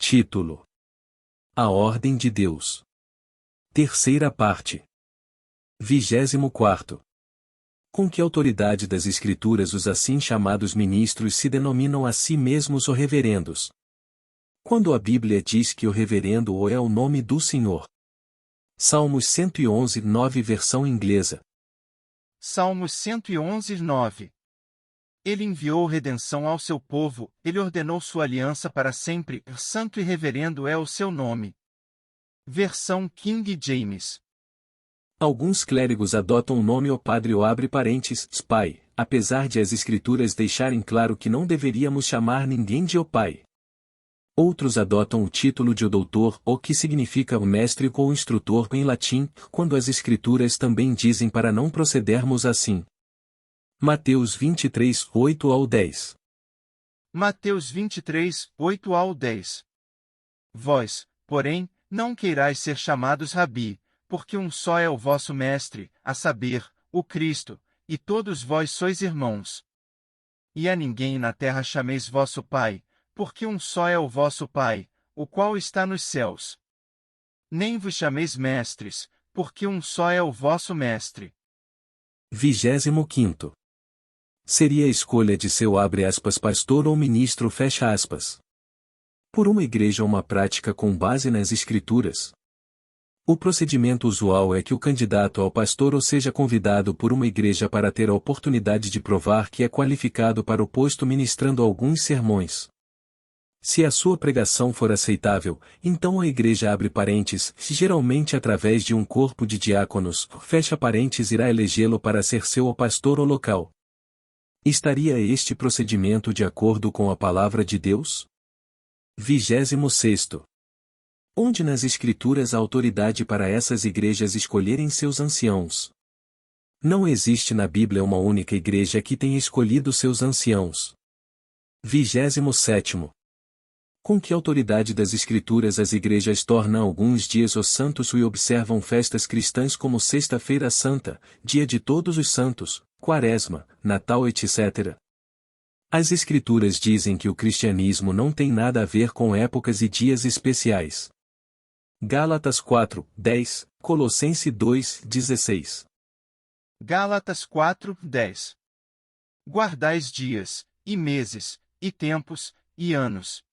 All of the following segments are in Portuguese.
Título: A Ordem de Deus. Terceira parte. 24º. Com que autoridade das Escrituras os assim chamados ministros se denominam a si mesmos o reverendos? Quando a Bíblia diz que o reverendo ou é o nome do Senhor. Salmos 111, 9 versão inglesa. Salmos 111, 9. Ele enviou redenção ao seu povo, ele ordenou sua aliança para sempre, santo e reverendo é o seu nome. Versão King James. Alguns clérigos adotam o nome o padre ou abre parênteses, pai, apesar de as Escrituras deixarem claro que não deveríamos chamar ninguém de o pai. Outros adotam o título de o doutor, o que significa o mestre ou instrutor em latim, quando as Escrituras também dizem para não procedermos assim. Mateus 23, 8 ao 10. Mateus 23, 8 ao 10. Vós, porém, não queirais ser chamados rabi, porque um só é o vosso mestre, a saber, o Cristo, e todos vós sois irmãos. E a ninguém na terra chameis vosso Pai, porque um só é o vosso Pai, o qual está nos céus. Nem vos chameis mestres, porque um só é o vosso mestre. 25º. Seria a escolha de seu pastor ou ministro por uma igreja uma prática com base nas Escrituras. O procedimento usual é que o candidato ao pastor ou seja convidado por uma igreja para ter a oportunidade de provar que é qualificado para o posto ministrando alguns sermões. Se a sua pregação for aceitável, então a igreja abre parênteses, geralmente através de um corpo de diáconos, fecha parênteses irá elegê-lo para ser seu pastor ou local. Estaria este procedimento de acordo com a palavra de Deus? 26º. Onde nas Escrituras há autoridade para essas igrejas escolherem seus anciãos? Não existe na Bíblia uma única igreja que tenha escolhido seus anciãos. 27º. Com que autoridade das Escrituras as igrejas tornam alguns dias os santos e observam festas cristãs como Sexta-feira Santa, Dia de Todos os Santos, Quaresma, Natal etc. As Escrituras dizem que o cristianismo não tem nada a ver com épocas e dias especiais. Gálatas 4, 10, Colossenses 2, 16. Gálatas 4, 10. Guardais dias, e meses, e tempos, e anos.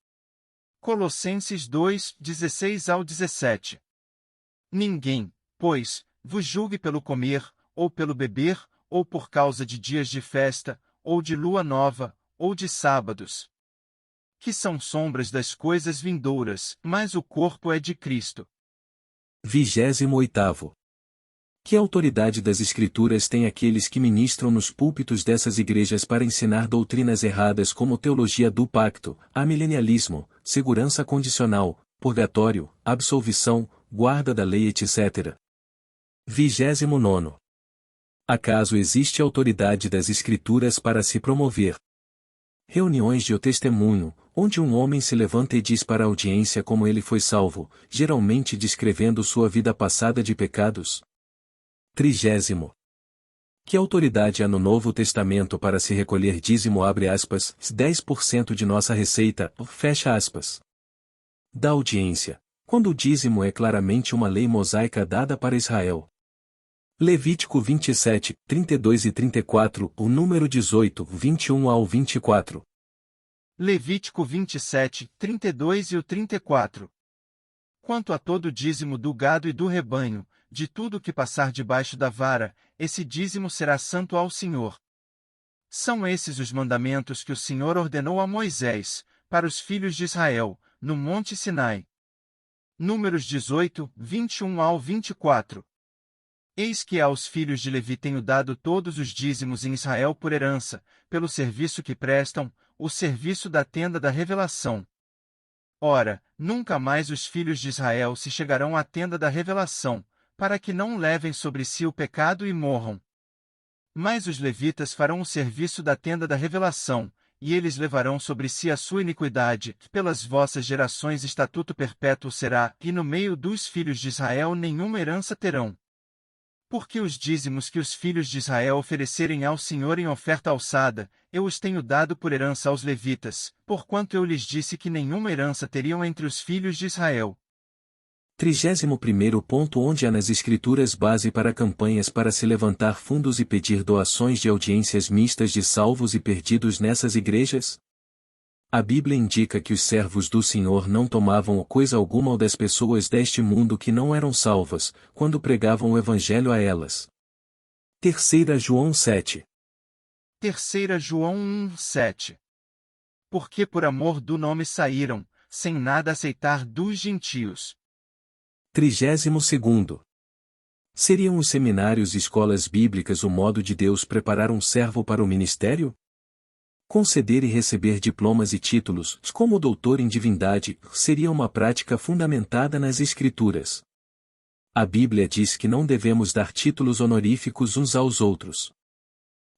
Colossenses 2, 16 ao 17. Ninguém, pois, vos julgue pelo comer, ou pelo beber, ou por causa de dias de festa, ou de lua nova, ou de sábados, que são sombras das coisas vindouras, mas o corpo é de Cristo. 28º. Que autoridade das Escrituras têm aqueles que ministram nos púlpitos dessas igrejas para ensinar doutrinas erradas como teologia do pacto, amilenialismo, segurança condicional, purgatório, absolvição, guarda da lei etc. 29º. Acaso existe autoridade das Escrituras para se promover reuniões de o testemunho, onde um homem se levanta e diz para a audiência como ele foi salvo, geralmente descrevendo sua vida passada de pecados? 30º. Que autoridade há no Novo Testamento para se recolher dízimo 10% de nossa receita, da audiência, quando o dízimo é claramente uma lei mosaica dada para Israel? Levítico 27, 32 e 34, o número 18, 21 ao 24. Levítico 27, 32 e o 34. Quanto a todo o dízimo do gado e do rebanho, de tudo que passar debaixo da vara, esse dízimo será santo ao Senhor. São esses os mandamentos que o Senhor ordenou a Moisés, para os filhos de Israel, no Monte Sinai. Números 18, 21 ao 24. Eis que aos filhos de Levi tenho dado todos os dízimos em Israel por herança, pelo serviço que prestam, o serviço da tenda da revelação. Ora, nunca mais os filhos de Israel se chegarão à tenda da revelação, para que não levem sobre si o pecado e morram. Mas os levitas farão o serviço da tenda da revelação, e eles levarão sobre si a sua iniquidade, que pelas vossas gerações estatuto perpétuo será, e no meio dos filhos de Israel nenhuma herança terão. Porque os dízimos que os filhos de Israel oferecerem ao Senhor em oferta alçada, eu os tenho dado por herança aos levitas, porquanto eu lhes disse que nenhuma herança teriam entre os filhos de Israel. 31º ponto. Onde há nas Escrituras base para campanhas para se levantar fundos e pedir doações de audiências mistas de salvos e perdidos nessas igrejas? A Bíblia indica que os servos do Senhor não tomavam coisa alguma das pessoas deste mundo que não eram salvas, quando pregavam o Evangelho a elas. 3 João 7. 3 João 1:7. Porque por amor do nome saíram, sem nada aceitar dos gentios. 32º. Seriam os seminários e escolas bíblicas o modo de Deus preparar um servo para o ministério? Conceder e receber diplomas e títulos, como doutor em divindade, seria uma prática fundamentada nas Escrituras. A Bíblia diz que não devemos dar títulos honoríficos uns aos outros.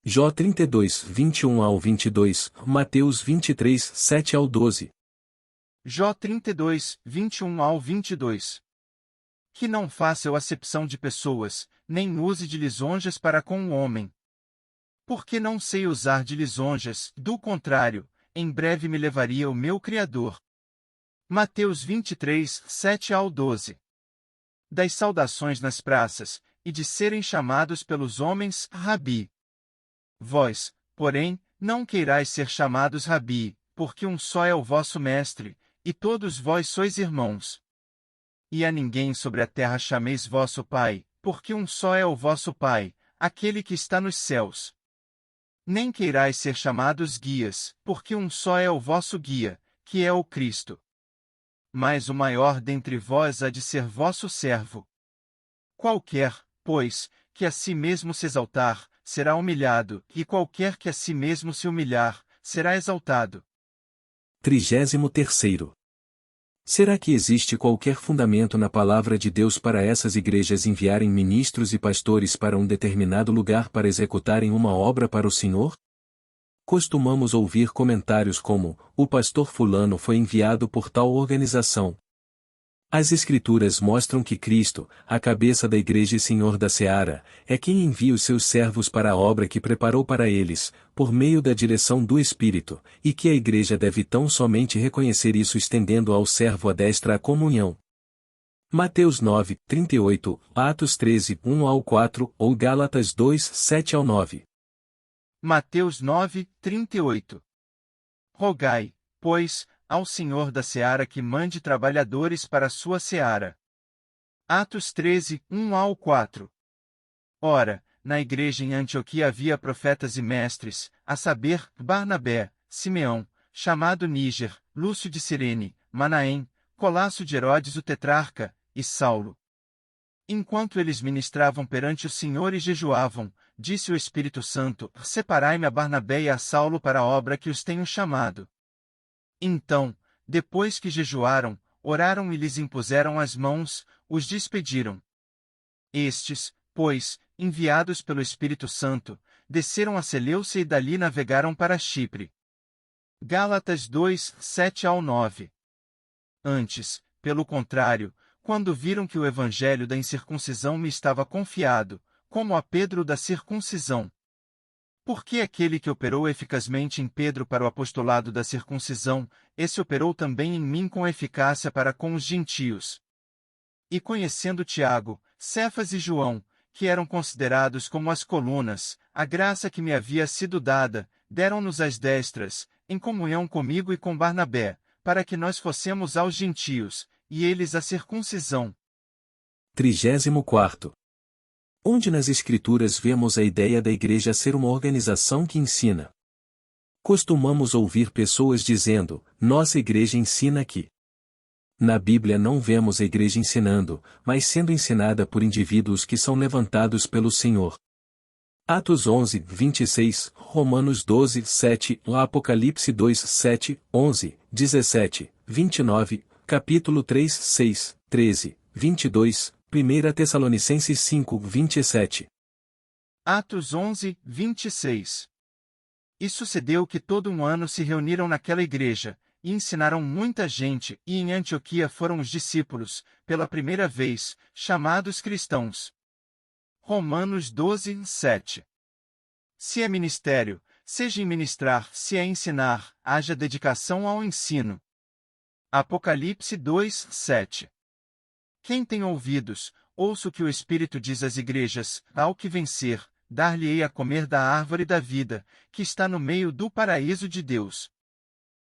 Jó 32, 21 ao 22, Mateus 23, 7 ao 12. Jó 32, 21 ao 22. Que não faça eu acepção de pessoas, nem use de lisonjas para com o homem. Porque não sei usar de lisonjas, do contrário, em breve me levaria o meu Criador. Mateus 23, 7 ao 12. Das saudações nas praças, e de serem chamados pelos homens, Rabi. Vós, porém, não queirais ser chamados Rabi, porque um só é o vosso mestre, e todos vós sois irmãos. E a ninguém sobre a terra chameis vosso Pai, porque um só é o vosso Pai, aquele que está nos céus. Nem queirais ser chamados guias, porque um só é o vosso guia, que é o Cristo. Mas o maior dentre vós há de ser vosso servo. Qualquer, pois, que a si mesmo se exaltar, será humilhado, e qualquer que a si mesmo se humilhar, será exaltado. 33º. Será que existe qualquer fundamento na palavra de Deus para essas igrejas enviarem ministros e pastores para um determinado lugar para executarem uma obra para o Senhor? Costumamos ouvir comentários como: o pastor fulano foi enviado por tal organização. As Escrituras mostram que Cristo, a cabeça da igreja e Senhor da seara, é quem envia os seus servos para a obra que preparou para eles, por meio da direção do Espírito, e que a igreja deve tão somente reconhecer isso estendendo ao servo a destra a comunhão. Mateus 9, 38, Atos 13, 1 ao 4, ou Gálatas 2, 7 ao 9. Mateus 9, 38. Rogai, pois, ao Senhor da seara que mande trabalhadores para a sua seara. Atos 13, 1 ao 4. Ora, na igreja em Antioquia havia profetas e mestres, a saber, Barnabé, Simeão, chamado Níger, Lúcio de Cirene, Manaém, Colasso de Herodes o tetrarca, e Saulo. Enquanto eles ministravam perante o Senhor e jejuavam, disse o Espírito Santo: Separai-me a Barnabé e a Saulo para a obra que os tenho chamado. Então, depois que jejuaram, oraram e lhes impuseram as mãos, os despediram. Estes, pois, enviados pelo Espírito Santo, desceram a Seleucia e dali navegaram para Chipre. Gálatas 2, 7 ao 9. Antes, pelo contrário, quando viram que o evangelho da incircuncisão me estava confiado, como a Pedro da circuncisão. Porque aquele que operou eficazmente em Pedro para o apostolado da circuncisão, esse operou também em mim com eficácia para com os gentios. E conhecendo Tiago, Cefas e João, que eram considerados como as colunas, a graça que me havia sido dada, deram-nos as destras, em comunhão comigo e com Barnabé, para que nós fossemos aos gentios, e eles à circuncisão. 34º. Onde nas Escrituras vemos a ideia da igreja ser uma organização que ensina? Costumamos ouvir pessoas dizendo: nossa igreja ensina que. Na Bíblia não vemos a igreja ensinando, mas sendo ensinada por indivíduos que são levantados pelo Senhor. Atos 11, 26, Romanos 12, 7, Apocalipse 2, 7, 11, 17, 29, capítulo 3, 6, 13, 22, 1 Tessalonicenses 5, 27. Atos 11, 26. E sucedeu que todo um ano se reuniram naquela igreja, e ensinaram muita gente, e em Antioquia foram os discípulos, pela primeira vez, chamados cristãos. Romanos 12, 7. Se é ministério, seja em ministrar, se é ensinar, haja dedicação ao ensino. Apocalipse 2, 7. Quem tem ouvidos, ouça o que o Espírito diz às igrejas: ao que vencer, dar-lhe-ei a comer da árvore da vida, que está no meio do paraíso de Deus.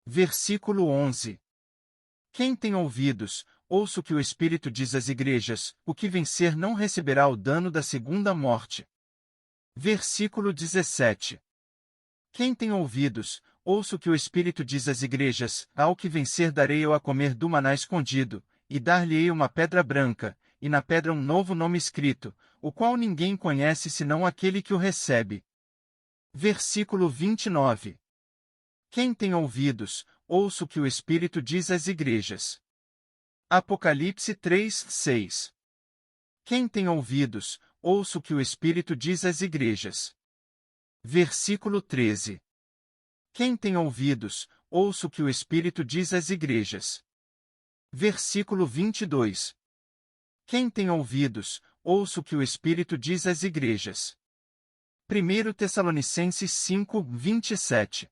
Versículo 11. Quem tem ouvidos, ouça o que o Espírito diz às igrejas: o que vencer não receberá o dano da segunda morte. Versículo 17. Quem tem ouvidos, ouça o que o Espírito diz às igrejas: ao que vencer darei eu a comer do maná escondido, e dar-lhe-ei uma pedra branca, e na pedra um novo nome escrito, o qual ninguém conhece senão aquele que o recebe. Versículo 29. Quem tem ouvidos, ouça o que o Espírito diz às igrejas. Apocalipse 3, 6. Quem tem ouvidos, ouça o que o Espírito diz às igrejas. Versículo 13. Quem tem ouvidos, ouça o que o Espírito diz às igrejas. Versículo 22. Quem tem ouvidos, ouça o que o Espírito diz às igrejas. 1 Tessalonicenses 5, 27.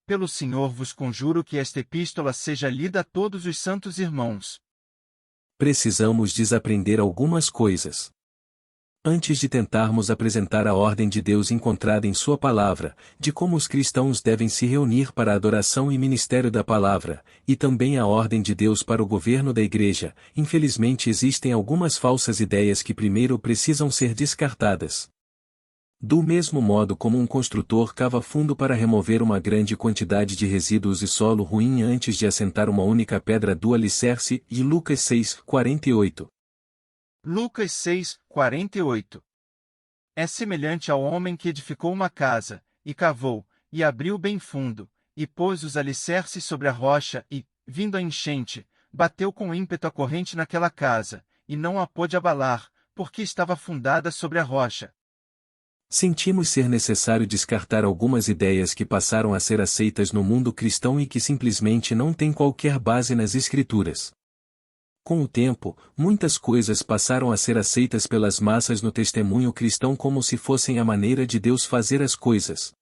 Pelo Senhor vos conjuro que esta epístola seja lida a todos os santos irmãos. Precisamos desaprender algumas coisas. Antes de tentarmos apresentar a ordem de Deus encontrada em Sua Palavra, de como os cristãos devem se reunir para a adoração e ministério da Palavra, e também a ordem de Deus para o governo da Igreja, infelizmente existem algumas falsas ideias que primeiro precisam ser descartadas. Do mesmo modo como um construtor cava fundo para remover uma grande quantidade de resíduos e solo ruim antes de assentar uma única pedra do alicerce, e Lucas 6, 48. Lucas 6, 48. É semelhante ao homem que edificou uma casa, e cavou, e abriu bem fundo, e pôs os alicerces sobre a rocha, e, vindo a enchente, bateu com ímpeto a corrente naquela casa, e não a pôde abalar, porque estava fundada sobre a rocha. Sentimos ser necessário descartar algumas ideias que passaram a ser aceitas no mundo cristão e que simplesmente não têm qualquer base nas Escrituras. Com o tempo, muitas coisas passaram a ser aceitas pelas massas no testemunho cristão como se fossem a maneira de Deus fazer as coisas.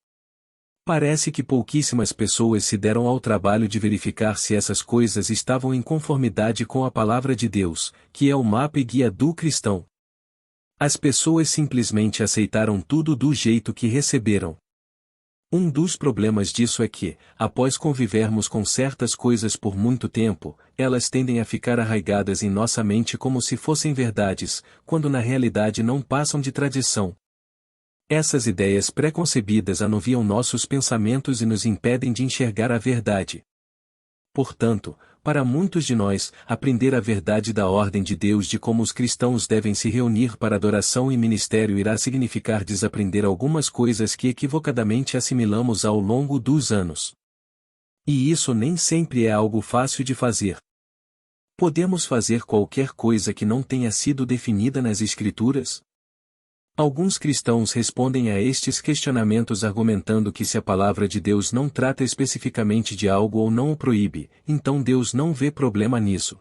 Parece que pouquíssimas pessoas se deram ao trabalho de verificar se essas coisas estavam em conformidade com a palavra de Deus, que é o mapa e guia do cristão. As pessoas simplesmente aceitaram tudo do jeito que receberam. Um dos problemas disso é que, após convivermos com certas coisas por muito tempo, elas tendem a ficar arraigadas em nossa mente como se fossem verdades, quando na realidade não passam de tradição. Essas ideias pré-concebidas anuviam nossos pensamentos e nos impedem de enxergar a verdade. Portanto, para muitos de nós, aprender a verdade da ordem de Deus de como os cristãos devem se reunir para adoração e ministério irá significar desaprender algumas coisas que equivocadamente assimilamos ao longo dos anos. E isso nem sempre é algo fácil de fazer. Podemos fazer qualquer coisa que não tenha sido definida nas Escrituras? Alguns cristãos respondem a estes questionamentos argumentando que se a palavra de Deus não trata especificamente de algo ou não o proíbe, então Deus não vê problema nisso.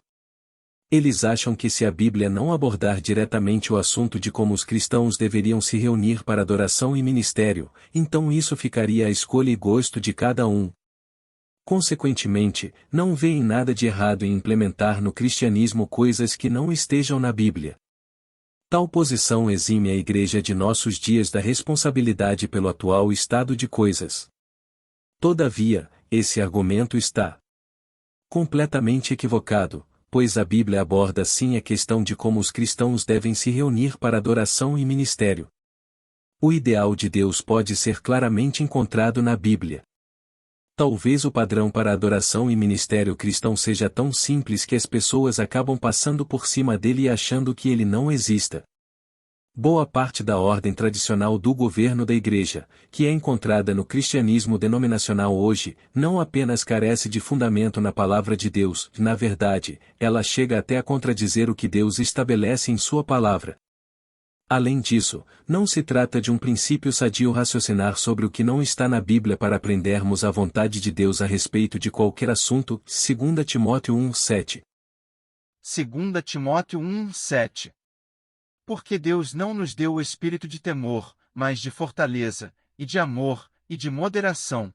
Eles acham que se a Bíblia não abordar diretamente o assunto de como os cristãos deveriam se reunir para adoração e ministério, então isso ficaria à escolha e gosto de cada um. Consequentemente, não veem nada de errado em implementar no cristianismo coisas que não estejam na Bíblia. Tal posição exime a Igreja de nossos dias da responsabilidade pelo atual estado de coisas. Todavia, esse argumento está completamente equivocado, pois a Bíblia aborda sim a questão de como os cristãos devem se reunir para adoração e ministério. O ideal de Deus pode ser claramente encontrado na Bíblia. Talvez o padrão para adoração e ministério cristão seja tão simples que as pessoas acabam passando por cima dele e achando que ele não exista. Boa parte da ordem tradicional do governo da Igreja, que é encontrada no cristianismo denominacional hoje, não apenas carece de fundamento na palavra de Deus, na verdade, ela chega até a contradizer o que Deus estabelece em sua palavra. Além disso, não se trata de um princípio sadio raciocinar sobre o que não está na Bíblia para aprendermos a vontade de Deus a respeito de qualquer assunto, 2 Timóteo 1:7. 2 Timóteo 1:7. Porque Deus não nos deu o espírito de temor, mas de fortaleza, e de amor, e de moderação.